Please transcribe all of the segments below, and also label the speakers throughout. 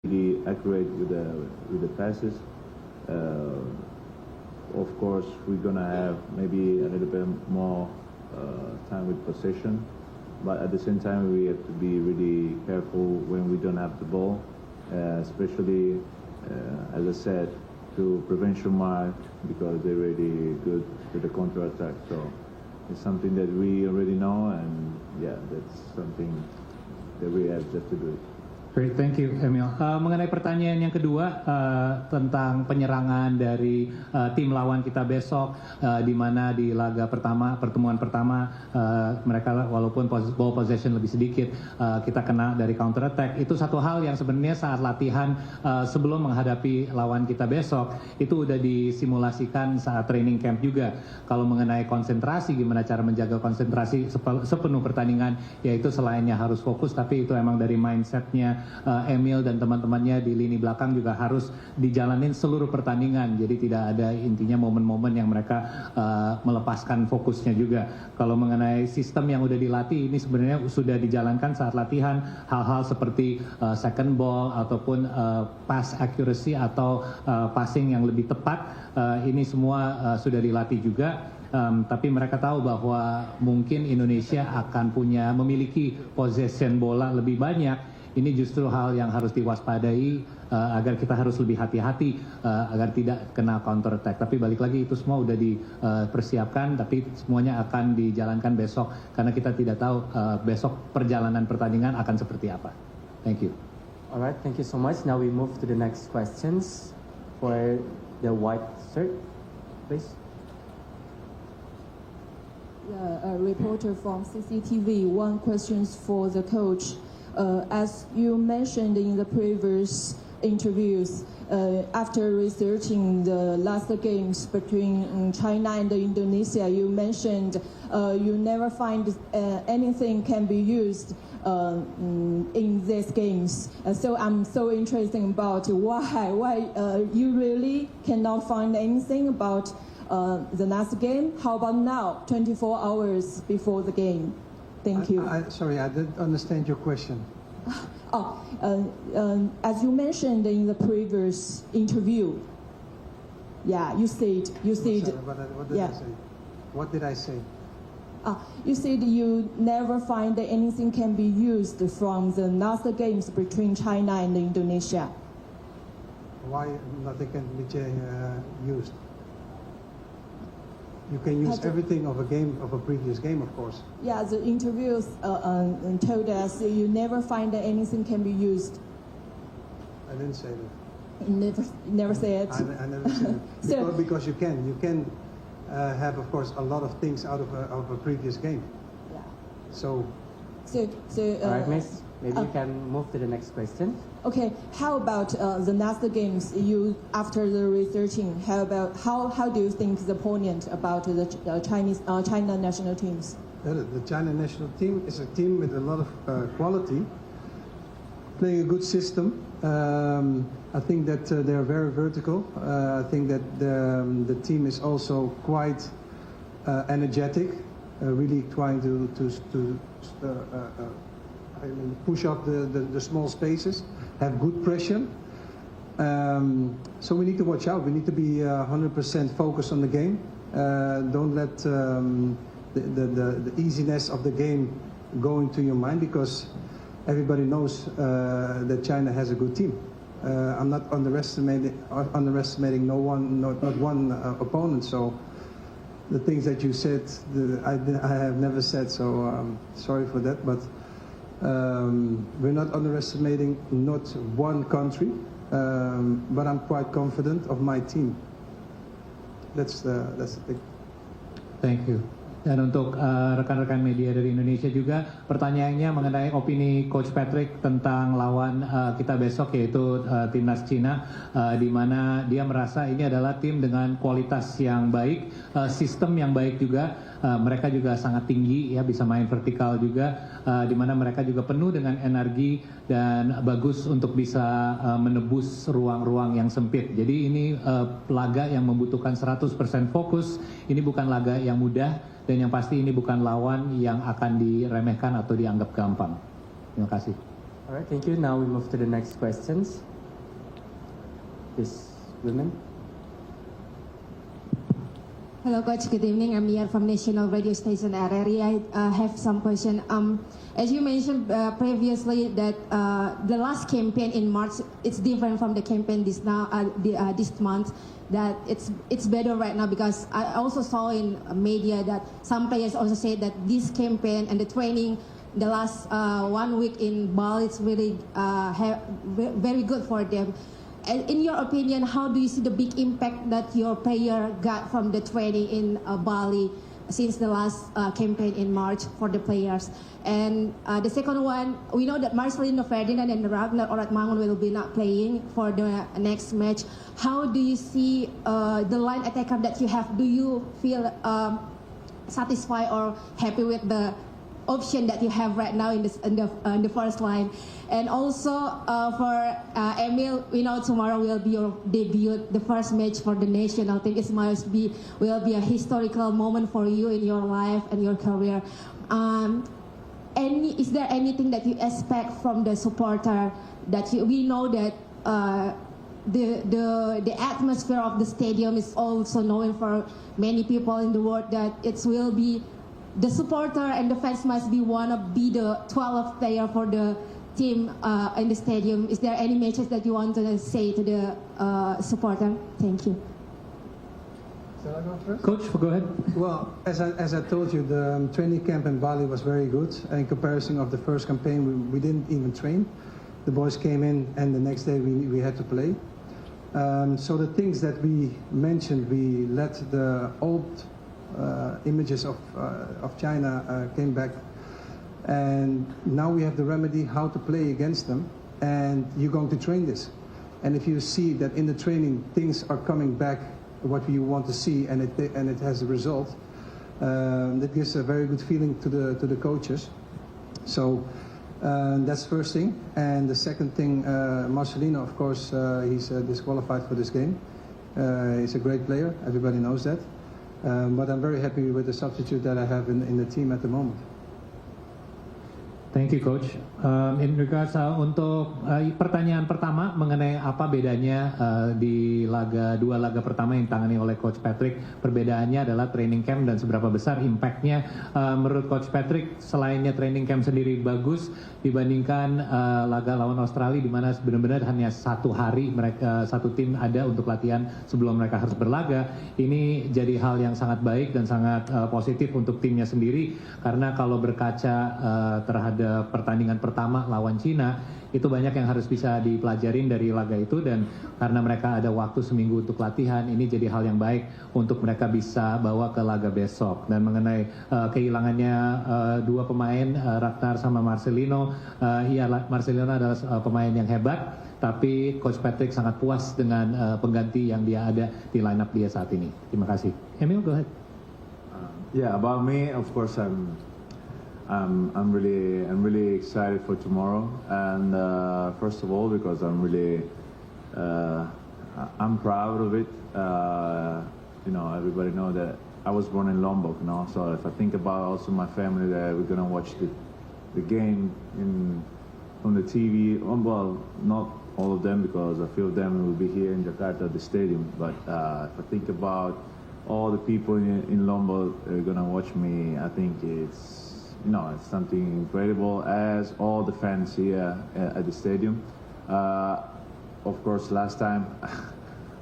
Speaker 1: be accurate with the passes. Of course, we're gonna have maybe a little bit more time with possession, but at the same time, we have to be really careful when we don't have the ball, especially as I said, to prevent Schumacher because they're really good with the counter attack. So it's something that we already know, and yeah, that's something that we have just to do it.
Speaker 2: Great, thank you, Emil. Mengenai pertanyaan yang kedua tentang penyerangan dari tim lawan kita besok, di mana di laga pertama, pertemuan pertama, mereka walaupun ball possession lebih sedikit, kita kena dari counter attack. Itu satu hal yang sebenarnya saat latihan sebelum menghadapi lawan kita besok, itu udah disimulasikan saat training camp juga. Kalau mengenai konsentrasi, gimana cara menjaga konsentrasi sepenuh pertandingan, yaitu selainnya harus fokus, tapi itu emang dari mindsetnya Emil dan teman-temannya di lini belakang juga harus dijalanin seluruh pertandingan. Jadi tidak ada intinya momen-momen yang mereka melepaskan fokusnya juga. Kalau mengenai sistem yang udah dilatih, ini sebenarnya sudah dijalankan saat latihan, hal-hal seperti second ball ataupun pass accuracy atau passing yang lebih tepat, ini semua sudah dilatih juga. Tapi mereka tahu bahwa mungkin Indonesia akan memiliki possession bola lebih banyak. Ini justru hal yang harus diwaspadai agar kita harus lebih hati-hati agar tidak kena counter attack. Tapi balik lagi itu semua udah dipersiapkan, tapi semuanya akan dijalankan besok karena kita tidak tahu besok perjalanan pertandingan akan seperti apa. Thank you.
Speaker 3: Alright, thank you so much. Now we move to the next questions for the white shirt, please.
Speaker 4: Yeah, a reporter from CCTV. One question for the coach. As you mentioned in the previous interviews, after researching the last games between China and Indonesia, you mentioned you never find anything can be used in these games. So I'm so interested about why you really cannot find anything about the last game. How about now, 24 hours before the game? Thank you.
Speaker 5: Sorry, I didn't understand your question.
Speaker 4: As you mentioned in the previous interview, yeah, you said.
Speaker 5: Sorry, what did I say? What did I say?
Speaker 4: You said you never find that anything can be used from the last games between China and Indonesia.
Speaker 5: Why nothing can be used? You can use everything of a previous game, of course.
Speaker 4: Yeah, the interviews told us you never find that anything can be used.
Speaker 5: I didn't say that.
Speaker 4: You never said.
Speaker 5: I never said it. Because you can have, of course, a lot of things out of a previous game.
Speaker 4: Yeah.
Speaker 5: So.
Speaker 3: All right, Miss. Maybe you can move to the next question.
Speaker 4: Okay. How about the last games? You after the researching, how do you think the opponent about the China national teams?
Speaker 5: The China national team is a team with a lot of quality, playing a good system. I think that they are very vertical. I think that the team is also quite energetic, really trying to push up the small spaces, have good pressure. So we need to watch out. We need to be 100% focused on the game. Don't let the easiness of the game go into your mind, because everybody knows that China has a good team. I'm not underestimating not one opponent. So the things that you said, I have never said. So sorry for that, but. We're not underestimating not one country, but I'm quite confident of my team. That's the thing.
Speaker 2: Thank you. Dan untuk rekan-rekan media dari Indonesia juga, pertanyaannya mengenai opini Coach Patrick tentang lawan kita besok, yaitu timnas Cina, di mana dia merasa ini adalah tim dengan kualitas yang baik, sistem yang baik juga, mereka juga sangat tinggi, ya bisa main vertikal juga, di mana mereka juga penuh dengan energi dan bagus untuk bisa menebus ruang-ruang yang sempit. Jadi ini laga yang membutuhkan 100% fokus, ini bukan laga yang mudah. Dan yang pasti ini bukan lawan yang akan diremehkan atau dianggap gampang. Terima kasih.
Speaker 3: Alright, thank you. Now we move to the next questions. This woman.
Speaker 6: Hello, Coach. Good evening. I'm Mia from National Radio Station RRI. I have some question. As you mentioned previously, that the last campaign in March, it's different from the campaign this month. That it's better right now, because I also saw in media that some players also say that this campaign and the training, the last 1 week in Bali, it's really very good for them. In your opinion, how do you see the big impact that your player got from the training in Bali since the last campaign in March for the players? And the second one, we know that Marcelino Ferdinand and Ragnar Oratmangun will be not playing for the next match. How do you see the line attacker that you have? Do you feel satisfied or happy with the option that you have right now in the first line? And also for Emil, we know tomorrow will be your debut, the first match for the national team. It will be a historical moment for you in your life and your career. Is there anything that you expect from the supporter that we know that the atmosphere of the stadium is also known for many people in the world, that it will be the supporter and the fans must be the 12th player for the team in the stadium. Is there any message that you want to say to the supporter? Thank you.
Speaker 5: Shall I go first?
Speaker 2: Coach, go ahead.
Speaker 5: Well, as I told you, the training camp in Bali was very good. In comparison of the first campaign, we didn't even train. The boys came in, and the next day we had to play. So the things that we mentioned, we let the old images of China came back, and now we have the remedy how to play against them, and you're going to train this. And if you see that in the training things are coming back what you want to see, and it has a result, that gives a very good feeling to the coaches. So that's first thing. And the second thing, Marcelino, of course, he's disqualified for this game. He's a great player, everybody knows that. But I'm very happy with the substitute that I have in the team at the moment.
Speaker 2: Thank you, Coach. In regards untuk pertanyaan pertama mengenai apa bedanya di dua laga pertama yang ditangani oleh Coach Patrick, perbedaannya adalah training camp dan seberapa besar impactnya. Menurut Coach Patrick, selainnya training camp sendiri bagus dibandingkan laga lawan Australia, di mana benar-benar hanya 1 hari mereka satu tim ada untuk latihan sebelum mereka harus berlaga. Ini jadi hal yang sangat baik dan sangat positif untuk timnya sendiri, karena kalau berkaca terhadap pertandingan pertama lawan Cina, itu banyak yang harus bisa dipelajarin dari laga itu, dan karena mereka ada waktu seminggu untuk latihan, ini jadi hal yang baik untuk mereka bisa bawa ke laga besok. Dan mengenai kehilangannya dua pemain, Ragnar sama Marcelino, Marcelino adalah pemain yang hebat, tapi Coach Patrick sangat puas dengan pengganti yang dia ada di lineup dia saat ini. Terima kasih. Emil, go ahead.
Speaker 1: Yeah, about me, of course, I'm really excited for tomorrow, and first of all because I'm proud of it. Everybody know that I was born in Lombok, so if I think about also my family, that we're gonna watch the game on the TV. Well, not all of them, because a few of them will be here in Jakarta, the stadium. But if I think about all the people in Lombok are gonna watch me, I think it's something incredible, as all the fans here at the stadium. Of course, last time I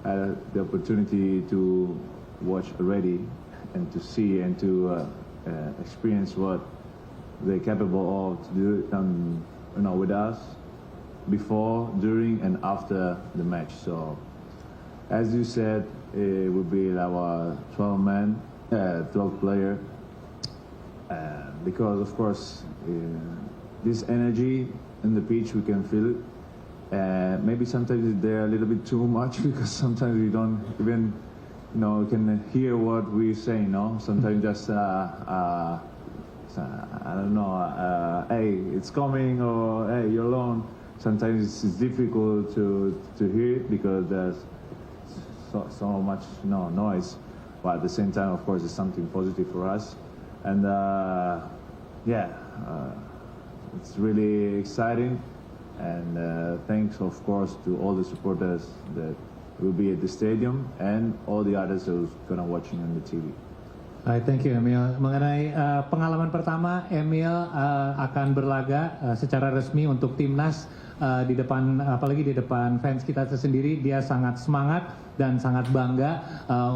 Speaker 1: had the opportunity to watch already and to see and to experience what they're capable of to do with us before, during, and after the match. So, as you said, it will be our 12th player. Because of course this energy in the pitch, we can feel it. Maybe sometimes they're a little bit too much, because sometimes we don't even can hear what we're saying. Sometimes just I don't know, hey, it's coming, or hey, you're alone. Sometimes it's difficult to hear it because there's so much noise, but at the same time, of course, it's something positive for us. And it's really exciting, and thanks of course to all the supporters that will be at the stadium, and all the others who's gonna watching on the TV.
Speaker 2: Baik, thank you Emil. Mengenai pengalaman pertama, Emil akan berlaga secara resmi untuk timnas di depan, apalagi di depan fans kita sendiri. Dia sangat semangat dan sangat bangga.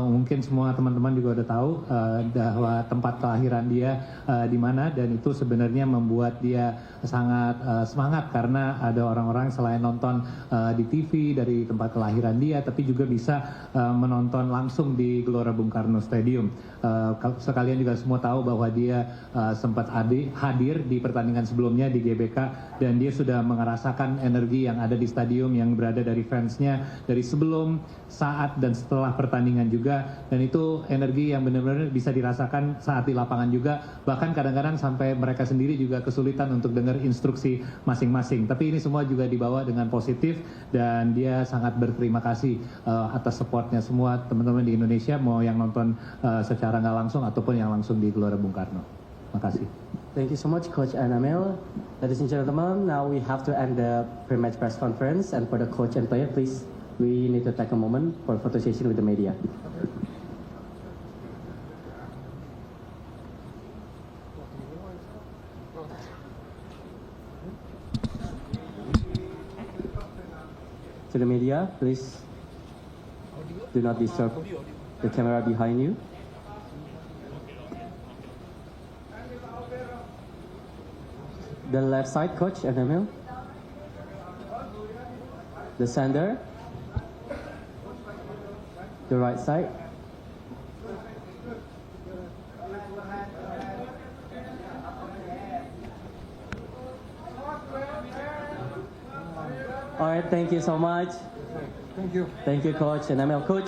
Speaker 2: Mungkin semua teman-teman juga udah tahu bahwa tempat kelahiran dia di mana, dan itu sebenarnya membuat dia sangat semangat karena ada orang-orang selain nonton di TV dari tempat kelahiran dia, tapi juga bisa menonton langsung di Gelora Bung Karno Stadium. Sekalian juga semua tahu bahwa dia sempat hadir di pertandingan sebelumnya di GBK, dan dia sudah merasakan energi yang ada di stadium, yang berada dari fansnya dari sebelum, saat, dan setelah pertandingan juga, dan itu energi yang benar-benar bisa dirasakan saat di lapangan juga. Bahkan kadang-kadang sampai mereka sendiri juga kesulitan untuk dengar instruksi masing-masing, tapi ini semua juga dibawa dengan positif, dan dia sangat berterima kasih atas supportnya semua teman-teman di Indonesia, mau yang nonton secara nggak langsung ataupun yang langsung di Gelora Bung Karno. Makasih.
Speaker 3: Thank you so much, Coach Anamel. Ladies and gentlemen, now we have to end the pre-match press conference, and for the coach and player, please, we need to take a moment for photo session with the media. To the media, please do not disturb the camera behind you. The left side, Coach Anamel. The center. The right side. All right, thank you so much.
Speaker 5: Thank you.
Speaker 3: Thank you, Coach Anamel. Coach.